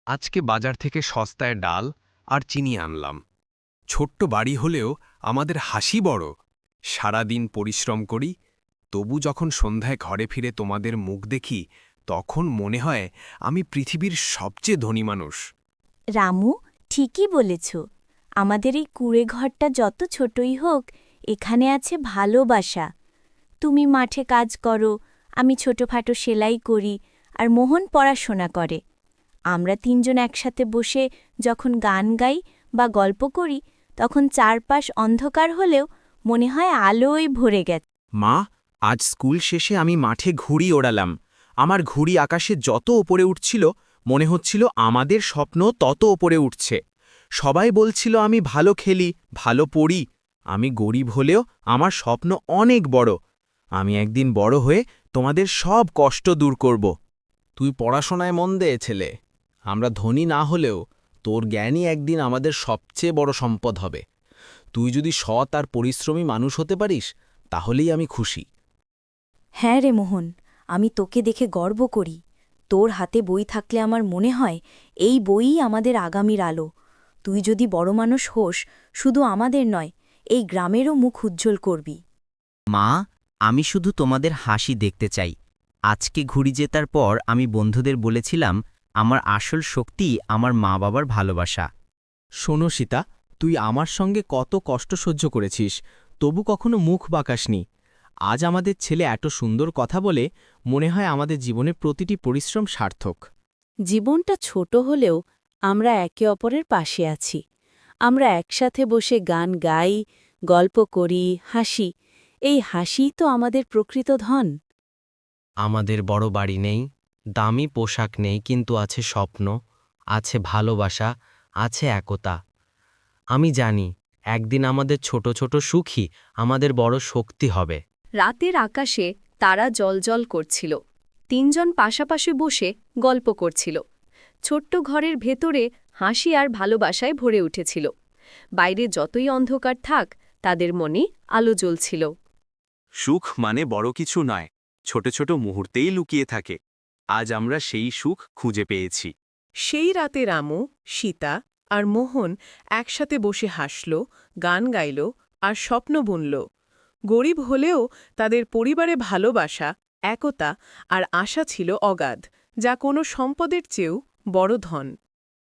আজকে বাজার থেকে সস্তায় ডাল আর চিনি আনলাম। ছোট্ট বাড়ি হলেও আমাদের হাসি বড়। সারাদিন পরিশ্রম করি, তবু যখন সন্ধ্যায় ঘরে ফিরে তোমাদের মুখ দেখি, তখন মনে হয় আমি পৃথিবীর সবচেয়ে ধনী মানুষ। রামু, ঠিকই বলেছ। আমাদের এই কুঁড়ে ঘরটা যত ছোটই হোক, এখানে আছে ভালোবাসা। তুমি মাঠে কাজ করো, আমি ছোটখাটো সেলাই করি, আর মোহন পড়াশোনা করে। আমরা তিনজন একসাথে বসে যখন গান গাই বা গল্প করি, তখন চারপাশ অন্ধকার হলেও মনে হয় আলোয় ভরে গেছে। মা, আজ স্কুল শেষে আমি মাঠে ঘুড়ি ওড়ালাম। আমার ঘুড়ি আকাশে যত ওপরে উঠছিল, মনে হচ্ছিল আমাদের স্বপ্ন তত ওপরে উঠছে। সবাই বলছিল আমি ভালো খেলি, ভালো পড়ি। আমি গরিব হলেও আমার স্বপ্ন অনেক বড়। আমি একদিন বড় হয়ে তোমাদের সব কষ্ট দূর করব। তুই পড়াশোনায় মন দে ছেলে। আমরা ধনী না হলেও তোর জ্ঞানই একদিন আমাদের সবচেয়ে বড় সম্পদ হবে। তুই যদি সৎ আর পরিশ্রমী মানুষ হতে পারিস, তাহলেই আমি খুশি। হ্যাঁ রে মোহন, আমি তোকে দেখে গর্ব করি। তোর হাতে বই থাকলে আমার মনে হয় এই বইই আমাদের আগামীর আলো। তুই যদি বড় মানুষ হোস, শুধু আমাদের নয়, এই গ্রামেরও মুখ উজ্জ্বল করবি। মা, আমি শুধু তোমাদের হাসি দেখতে চাই। আজকে ঘুড়ি জেতার পর আমি বন্ধুদের বলেছিলাম আমার আসল শক্তি আমার মা বাবার ভালোবাসা। শোনো সীতা, তুই আমার সঙ্গে কত কষ্ট সহ্য করেছিস, তবু কখনো মুখ বাঁকাসনি। আজ আমাদের ছেলে এত সুন্দর কথা বলে, মনে হয় আমাদের জীবনের প্রতিটি পরিশ্রম সার্থক। জীবনটা ছোট হলেও আমরা একে অপরের পাশে আছি। আমরা একসাথে বসে গান গাই, গল্প করি, হাসি। এই হাসিই তো আমাদের প্রকৃত ধন। আমাদের বড় বাড়ি নেই, দামি পোশাক নেই, কিন্তু আছে স্বপ্ন, আছে ভালোবাসা, আছে একতা। আমি জানি একদিন আমাদের ছোট ছোট সুখই আমাদের বড় শক্তি হবে। রাতের আকাশে তারা জ্বলজ্বল করছিল। তিনজন পাশাপাশি বসে গল্প করছিল। ছোট্ট ঘরের ভেতরে হাসি আর ভালোবাসায় ভরে উঠেছিল। বাইরে যতই অন্ধকার থাক, তাদের মনে আলো জ্বলছিল। সুখ মানে বড় কিছু নয়, ছোট ছোট মুহূর্তেই লুকিয়ে থাকে। আজ আমরা সেই সুখ খুঁজে পেয়েছি। সেই রাতে রামু, সীতা আর মোহন একসাথে বসে হাসল, গান গাইল আর স্বপ্ন বুনল। গরিব হলেও তাদের পরিবারে ভালোবাসা, একতা আর আশা ছিল অগাধ, যা কোনো সম্পদের চেয়েও বড় ধন।